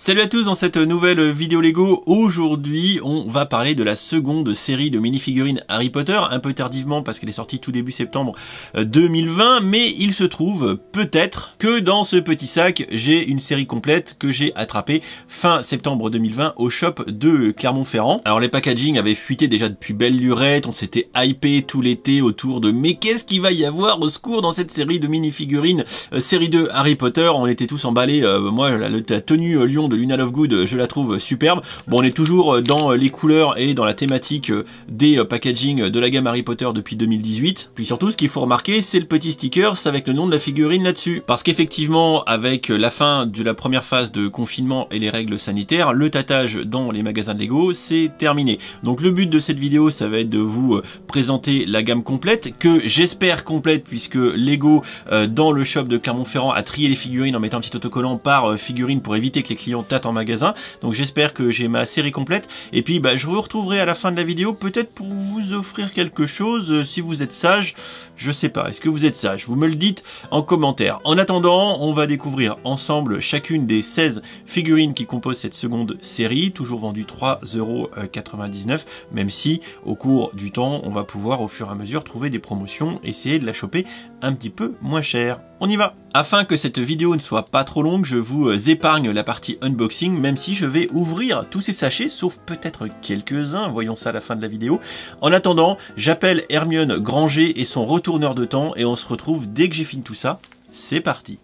Salut à tous, dans cette nouvelle vidéo Lego, aujourd'hui on va parler de la seconde série de minifigurines Harry Potter, un peu tardivement parce qu'elle est sortie tout début septembre 2020, mais il se trouve peut-être que dans ce petit sac j'ai une série complète que j'ai attrapée fin septembre 2020 au shop de Clermont-Ferrand. Alors les packaging avaient fuité déjà depuis belle lurette, on s'était hypé tout l'été autour de mais qu'est-ce qu'il va y avoir au secours dans cette série de minifigurines série 2 Harry Potter, on était tous emballés, moi la tenue Lion de Luna Lovegood, je la trouve superbe. Bon, on est toujours dans les couleurs et dans la thématique des packaging de la gamme Harry Potter depuis 2018. Puis surtout, ce qu'il faut remarquer, c'est le petit sticker avec le nom de la figurine là-dessus. Parce qu'effectivement, avec la fin de la première phase de confinement et les règles sanitaires, le tâtage dans les magasins de Lego, c'est terminé. Donc le but de cette vidéo, ça va être de vous présenter la gamme complète, que j'espère complète, puisque Lego, dans le shop de Clermont-Ferrand, a trié les figurines en mettant un petit autocollant par figurine pour éviter que les clients tâtent en magasin. Donc j'espère que j'ai ma série complète. Et puis je vous retrouverai à la fin de la vidéo, peut-être pour vous offrir quelque chose, si vous êtes sage. Je sais pas, est-ce que vous êtes sage? Vous me le dites en commentaire. En attendant, on va découvrir ensemble chacune des 16 figurines qui composent cette seconde série, toujours vendue 3,99 €, même si au cours du temps, on va pouvoir au fur et à mesure trouver des promotions, essayer de la choper un petit peu moins cher. On y va! Afin que cette vidéo ne soit pas trop longue, je vous épargne la partie unboxing, même si je vais ouvrir tous ces sachets, sauf peut-être quelques-uns, voyons ça à la fin de la vidéo. En attendant, j'appelle Hermione Granger et son retourneur de temps, et on se retrouve dès que j'ai fini tout ça. C'est parti!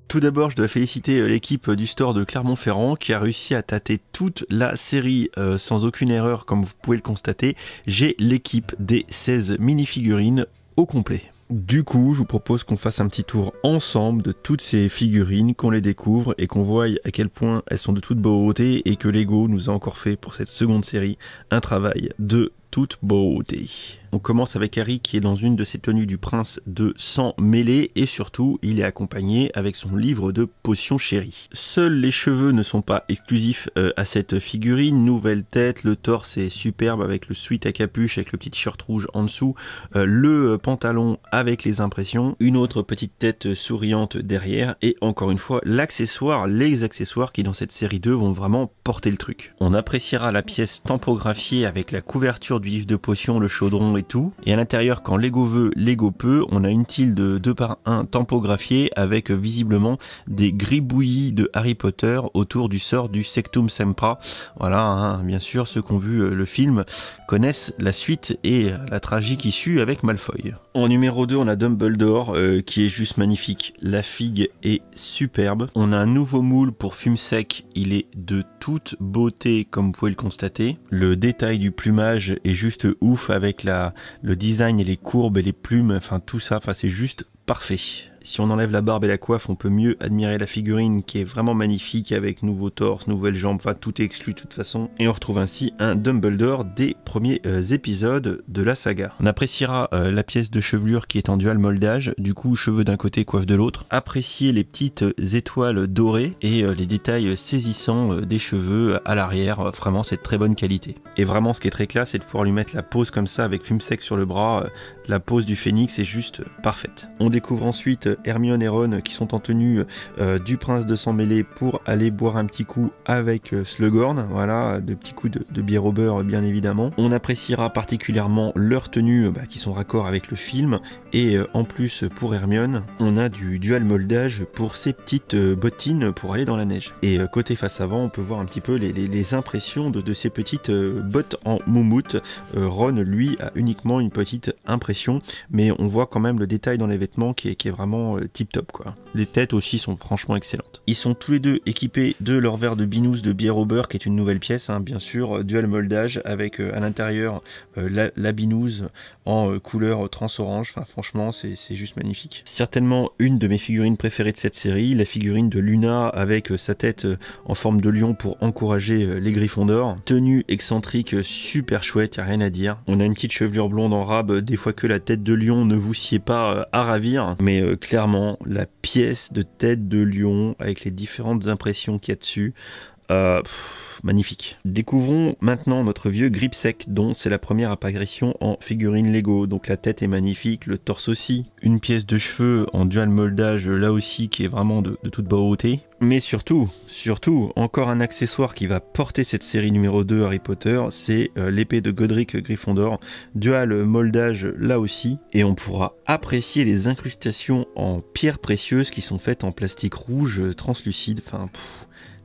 Tout d'abord, je dois féliciter l'équipe du store de Clermont-Ferrand qui a réussi à tâter toute la série sans aucune erreur, comme vous pouvez le constater. J'ai l'équipe des 16 minifigurines au complet. Du coup, je vous propose qu'on fasse un petit tour ensemble de toutes ces figurines, qu'on les découvre et qu'on voie à quel point elles sont de toute beauté et que Lego nous a encore fait pour cette seconde série un travail de toute beauté. On commence avec Harry qui est dans une de ses tenues du prince de sang mêlé et surtout il est accompagné avec son livre de potions chéries. Seuls les cheveux ne sont pas exclusifs à cette figurine, nouvelle tête, le torse est superbe avec le sweat à capuche avec le petit t-shirt rouge en dessous, le pantalon avec les impressions, une autre petite tête souriante derrière et encore une fois l'accessoire, les accessoires qui dans cette série 2 vont vraiment porter le truc. On appréciera la pièce tampographiée avec la couverture du livre de potions, le chaudron et tout. Et à l'intérieur, quand Lego veut, Lego peut, on a une tilde 2x1 tampographiée avec visiblement des gribouillis de Harry Potter autour du sort du Sectum Sempra. Voilà, hein, bien sûr, ceux qui ont vu le film connaissent la suite et la tragique issue avec Malfoy. En numéro 2, on a Dumbledore qui est juste magnifique. La figue est superbe. On a un nouveau moule pour fume sec. Il est de toute beauté comme vous pouvez le constater. Le détail du plumage est juste ouf avec le design et les courbes et les plumes. Enfin tout ça, c'est juste parfait. Si on enlève la barbe et la coiffe, on peut mieux admirer la figurine qui est vraiment magnifique avec nouveau torse, nouvelles jambes, enfin tout est exclu de toute façon. Et on retrouve ainsi un Dumbledore des premiers épisodes de la saga. On appréciera la pièce de chevelure qui est en dual moldage, du coup cheveux d'un côté, coiffe de l'autre. Apprécier les petites étoiles dorées et les détails saisissants des cheveux à l'arrière, vraiment c'est de très bonne qualité. Et vraiment ce qui est très classe, c'est de pouvoir lui mettre la pose comme ça avec fume sec sur le bras, la pose du phénix est juste parfaite. On découvre ensuite Hermione et Ron qui sont en tenue du prince de sang mêlé pour aller boire un petit coup avec Slughorn, voilà, de petits coups de bière au beurre bien évidemment. On appréciera particulièrement leurs tenues qui sont raccord avec le film et en plus pour Hermione, on a du dual moldage pour ses petites bottines pour aller dans la neige. Et côté face avant, on peut voir un petit peu les impressions de ces petites bottes en moumoute. Ron lui a uniquement une petite impression, mais on voit quand même le détail dans les vêtements qui est vraiment tip top quoi. Les têtes aussi sont franchement excellentes. Ils sont tous les deux équipés de leur verre de binous de bière au beurre qui est une nouvelle pièce, hein, bien sûr, dual moldage avec à l'intérieur la binouze en couleur trans-orange. Enfin franchement c'est juste magnifique. Certainement une de mes figurines préférées de cette série, la figurine de Luna avec sa tête en forme de lion pour encourager les Gryffondors. Tenue excentrique super chouette, y a rien à dire. On a une petite chevelure blonde en rab, des fois que la tête de lion ne vous sied pas à ravir, mais clairement la pièce de tête de lion avec les différentes impressions qu'il y a dessus, Magnifique. Découvrons maintenant notre vieux Gripsec, dont c'est la première apparition en figurine Lego. Donc la tête est magnifique, le torse aussi. Une pièce de cheveux en dual moldage là aussi qui est vraiment de toute beauté. Mais surtout, encore un accessoire qui va porter cette série numéro 2 Harry Potter, c'est l'épée de Godric Gryffondor, dual moldage là aussi. Et on pourra apprécier les incrustations en pierres précieuses qui sont faites en plastique rouge translucide. Enfin,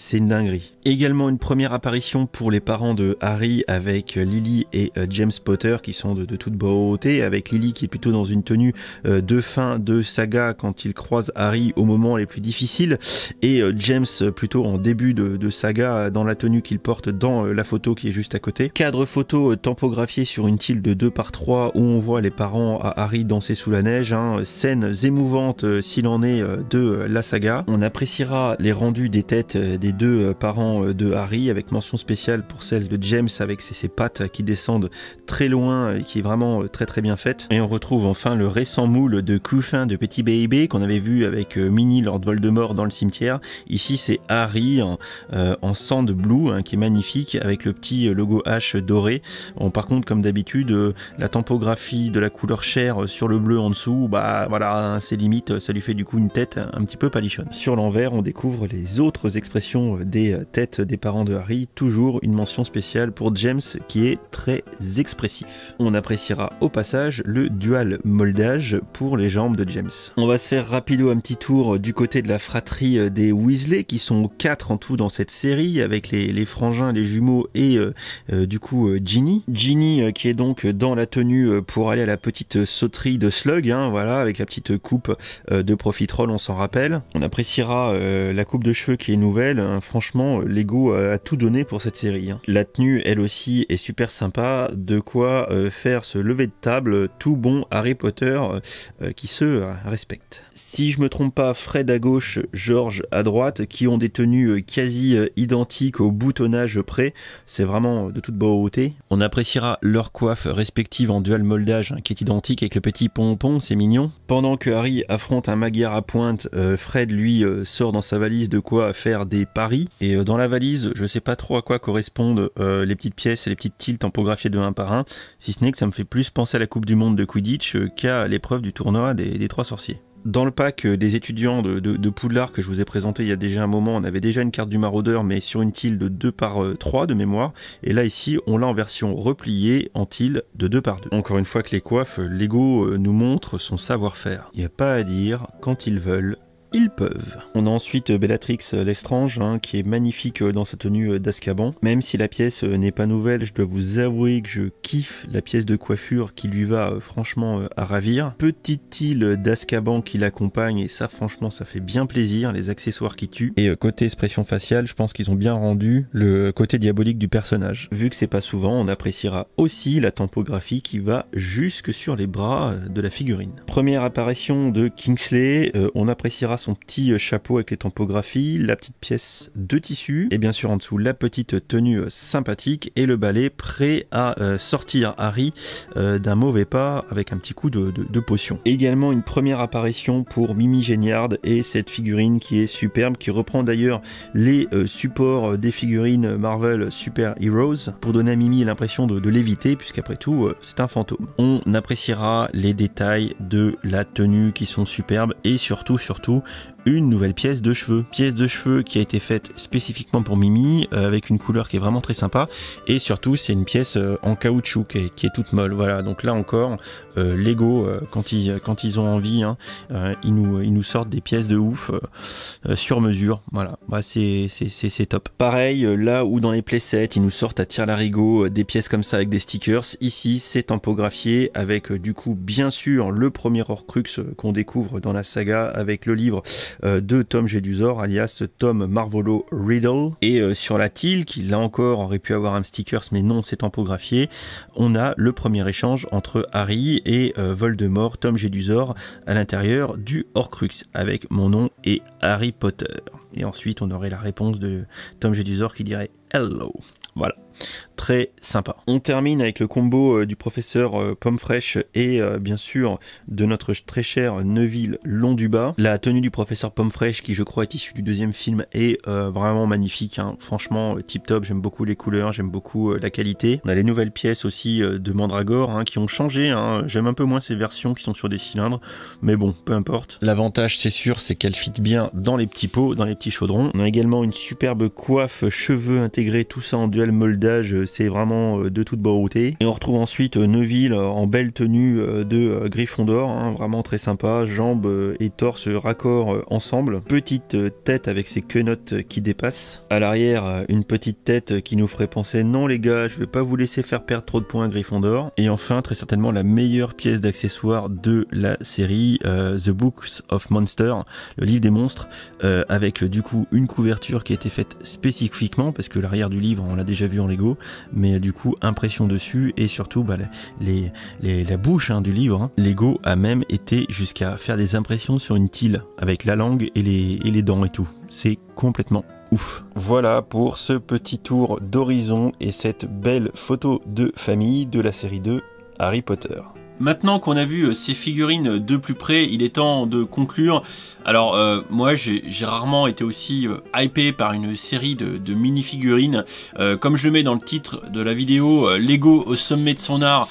c'est une dinguerie. Également une première apparition pour les parents de Harry avec Lily et James Potter qui sont de toute beauté, avec Lily qui est plutôt dans une tenue de fin de saga quand il croise Harry au moment les plus difficiles, et James plutôt en début de saga dans la tenue qu'il porte dans la photo qui est juste à côté. Cadre photo tampographié sur une tile de 2x3 où on voit les parents à Harry danser sous la neige, scènes émouvantes s'il en est de la saga. On appréciera les rendus des têtes des deux parents de Harry, avec mention spéciale pour celle de James avec ses pattes qui descendent très loin et qui est vraiment très bien faite. Et on retrouve enfin le récent moule de couffin de Petit Baby qu'on avait vu avec Minnie Lord Voldemort dans le cimetière. Ici c'est Harry en sand blue qui est magnifique avec le petit logo H doré. Par contre, comme d'habitude, la tampographie de la couleur chair sur le bleu en dessous, bah voilà, c'est limite, ça lui fait du coup une tête un petit peu palichonne. Sur l'envers, on découvre les autres expressions des têtes des parents de Harry, toujours une mention spéciale pour James qui est très expressif. On appréciera au passage le dual moldage pour les jambes de James. On va se faire rapido un petit tour du côté de la fratrie des Weasley qui sont 4 en tout dans cette série avec les frangins, les jumeaux et du coup Ginny. Ginny qui est donc dans la tenue pour aller à la petite sauterie de Slug, voilà, avec la petite coupe de profiterole, on s'en rappelle. On appréciera la coupe de cheveux qui est nouvelle. Franchement, Lego a tout donné pour cette série. La tenue, elle aussi, est super sympa. De quoi faire ce lever de table tout bon Harry Potter qui se respecte. Si je me trompe pas, Fred à gauche, George à droite, qui ont des tenues quasi identiques au boutonnage près. C'est vraiment de toute beauté. On appréciera leur coiffe respective en dual moldage qui est identique avec le petit pompon, c'est mignon. Pendant que Harry affronte un Magyar à pointe, Fred lui sort dans sa valise de quoi faire des paris. Et dans la valise, je sais pas trop à quoi correspondent les petites pièces et les petites tiles tampographiées de un par un, si ce n'est que ça me fait plus penser à la Coupe du Monde de Quidditch qu'à l'épreuve du tournoi des 3 sorciers. Dans le pack des étudiants de Poudlard que je vous ai présenté il y a déjà un moment, on avait déjà une carte du maraudeur mais sur une tile de 2x3 de mémoire. Et là ici, on l'a en version repliée en tile de 2x2. Encore une fois que les coiffes, Lego nous montre son savoir-faire. Il n'y a pas à dire, quand ils veulent, ils peuvent. On a ensuite Bellatrix Lestrange qui est magnifique dans sa tenue d'Azkaban. Même si la pièce n'est pas nouvelle, je dois vous avouer que je kiffe la pièce de coiffure qui lui va franchement à ravir. Petite île d'Azkaban qui l'accompagne et ça franchement ça fait bien plaisir, les accessoires qui tuent. Et côté expression faciale, je pense qu'ils ont bien rendu le côté diabolique du personnage. Vu que c'est pas souvent, on appréciera aussi la tampographie qui va jusque sur les bras de la figurine. Première apparition de Kingsley, on appréciera son petit chapeau avec les tampographies, la petite pièce de tissu et bien sûr en dessous la petite tenue sympathique et le balai prêt à sortir Harry d'un mauvais pas avec un petit coup de potion. Également une première apparition pour Mimi Géniard et cette figurine qui est superbe, qui reprend d'ailleurs les supports des figurines Marvel Super Heroes pour donner à Mimi l'impression de léviter puisqu'après tout c'est un fantôme. On appréciera les détails de la tenue qui sont superbes et surtout une nouvelle pièce de cheveux. Pièce de cheveux qui a été faite spécifiquement pour Mimi, avec une couleur qui est vraiment très sympa. Et surtout, c'est une pièce en caoutchouc qui est toute molle. Voilà, donc là encore, Lego, quand ils ont envie, ils nous sortent des pièces de ouf sur mesure. Voilà, bah, c'est top. Pareil, là où dans les playsets, ils nous sortent à tire-larigot des pièces comme ça avec des stickers. Ici, c'est tampographié avec du coup, bien sûr, le premier Horcrux qu'on découvre dans la saga avec le livre de Tom Jedusor alias Tom Marvolo Riddle. Et sur la tile, qui là encore aurait pu avoir un stickers mais non, c'est tampographié, on a le premier échange entre Harry et Voldemort, Tom Jedusor à l'intérieur du Horcrux avec mon nom et Harry Potter. Et ensuite on aurait la réponse de Tom Jedusor qui dirait hello. Voilà. très sympa. On termine avec le combo du professeur Pomme Fraîche et bien sûr de notre très cher Neville Londubat. La tenue du professeur Pomme Fraîche, qui je crois est issue du deuxième film, est vraiment magnifique, hein. Franchement tip top, j'aime beaucoup les couleurs, j'aime beaucoup la qualité. On a les nouvelles pièces aussi de Mandragore, hein, qui ont changé, hein. J'aime un peu moins ces versions qui sont sur des cylindres, mais bon, peu importe. L'avantage c'est sûr, c'est qu'elle fit bien dans les petits pots, dans les petits chaudrons. On a également une superbe coiffe, cheveux intégrés, tout ça en dual moldage, c'est vraiment de toute beauté. Et on retrouve ensuite Neville en belle tenue de Gryffondor, hein, vraiment très sympa, jambes et torse raccord ensemble. Petite tête avec ses quenottes qui dépassent. À l'arrière, une petite tête qui nous ferait penser non les gars, je vais pas vous laisser faire perdre trop de points à Gryffondor. Et enfin, très certainement la meilleure pièce d'accessoire de la série, The Books of Monsters, le livre des monstres, avec du coup une couverture qui a été faite spécifiquement, parce que l'arrière du livre on l'a déjà vu en Lego, mais du coup impression dessus, et surtout la bouche, hein, du livre, hein. Lego a même été jusqu'à faire des impressions sur une tile avec la langue et les dents et tout. C'est complètement ouf. Voilà pour ce petit tour d'horizon et cette belle photo de famille de la série 2 Harry Potter. Maintenant qu'on a vu ces figurines de plus près, il est temps de conclure. Alors moi j'ai rarement été aussi hypé par une série de mini-figurines. Comme je le mets dans le titre de la vidéo, Lego au sommet de son art,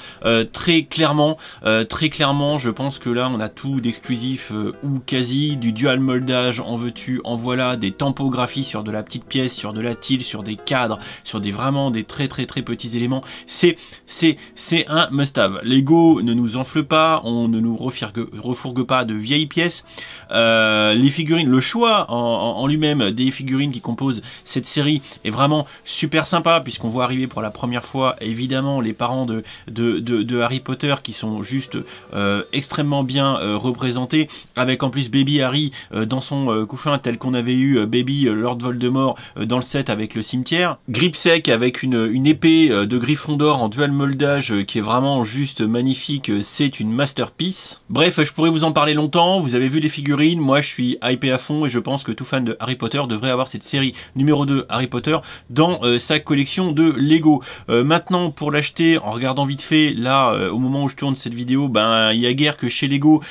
très clairement je pense que là on a tout d'exclusif ou quasi, du dual moldage, en veux-tu, en voilà, des tampographies sur de la petite pièce, sur de la tile, sur des cadres, sur vraiment des très petits éléments. C'est un must-have. Lego ne nous enfle pas, on ne nous refourgue pas de vieilles pièces. Les figurines, le choix en lui-même des figurines qui composent cette série est vraiment super sympa, puisqu'on voit arriver pour la première fois évidemment les parents de Harry Potter, qui sont juste extrêmement bien représentés, avec en plus Baby Harry dans son couffin tel qu'on avait eu Baby Lord Voldemort dans le set avec le cimetière. Gripsec avec une épée de Gryffondor en dual moldage qui est vraiment juste magnifique, c'est une masterpiece. Bref, je pourrais vous en parler longtemps, vous avez vu les figurines, moi je suis hypé à fond et je pense que tout fan de Harry Potter devrait avoir cette série numéro 2 Harry Potter dans sa collection de Lego. Maintenant, pour l'acheter, en regardant vite fait, là, au moment où je tourne cette vidéo, ben il y a guère que chez Lego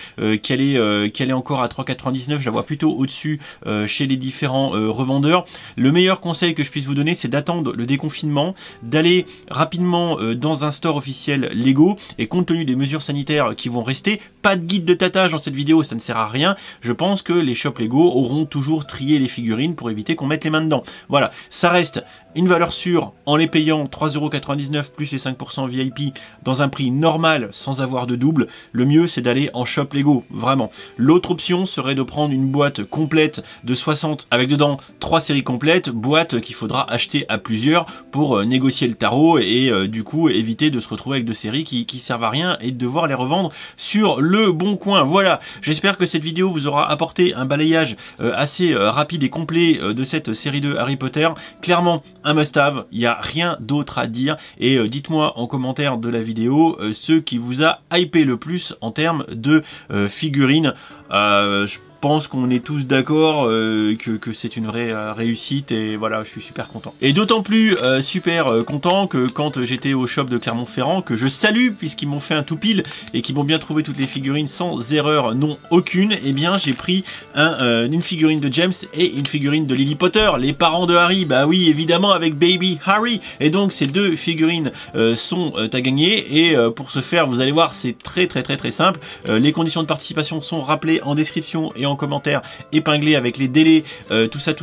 qu'elle est encore à 3,99, je la vois plutôt au-dessus chez les différents revendeurs. Le meilleur conseil que je puisse vous donner, c'est d'attendre le déconfinement, d'aller rapidement dans un store officiel Lego, et compte tenu des mesures sanitaires qui vont rester, pas de guide de tâtage dans cette vidéo, ça ne sert à rien. Je pense que les shops Lego auront toujours trié les figurines pour éviter qu'on mette les mains dedans. Voilà, ça reste une valeur sûre en les payant 3,99€ plus les 5% VIP dans un prix normal sans avoir de double. Le mieux, c'est d'aller en shop Lego, vraiment. L'autre option serait de prendre une boîte complète de 60 avec dedans 3 séries complètes, boîte qu'il faudra acheter à plusieurs pour négocier le tarot et du coup éviter de se retrouver avec 2 séries qui servent à rien et de devoir les revendre sur le bon coin. Voilà, j'espère que cette vidéo vous aura apporté un balayage assez rapide et complet de cette série 2 Harry Potter. Clairement un must-have, il n'y a rien d'autre à dire, et dites-moi en commentaire de la vidéo ce qui vous a hypé le plus en termes de figurines. Je pense qu'on est tous d'accord que c'est une vraie réussite, et voilà, je suis super content. Et d'autant plus super content que quand j'étais au shop de Clermont-Ferrand, que je salue puisqu'ils m'ont fait un tout pile et qu'ils m'ont bien trouvé toutes les figurines sans erreur, non aucune, et bien j'ai pris une figurine de James et une figurine de Lily Potter, les parents de Harry, bah oui évidemment avec Baby Harry, et donc ces 2 figurines sont à gagner, et pour ce faire vous allez voir c'est très simple. Les conditions de participation sont rappelées en description et en commentaire épinglé avec les délais, tout ça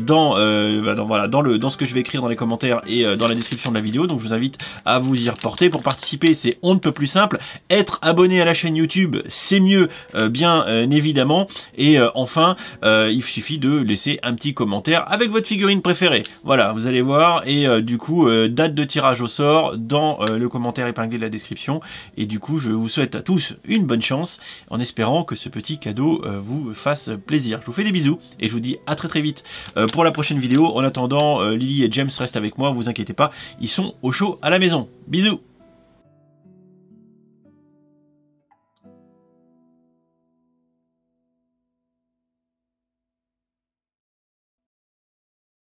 dans ce que je vais écrire dans les commentaires et dans la description de la vidéo. Donc je vous invite à vous y reporter. Pour participer, c'est on ne peut plus simple. Être abonné à la chaîne YouTube, c'est mieux, bien évidemment. Et enfin, il suffit de laisser un petit commentaire avec votre figurine préférée. Voilà, vous allez voir, et du coup date de tirage au sort dans le commentaire épinglé de la description. Et du coup, je vous souhaite à tous une bonne chance en espérant que ce petit cadeau vous fasse plaisir. Je vous fais des bisous et je vous dis à très vite pour la prochaine vidéo. En attendant, Lily et James restent avec moi, vous inquiétez pas, ils sont au chaud à la maison. Bisous.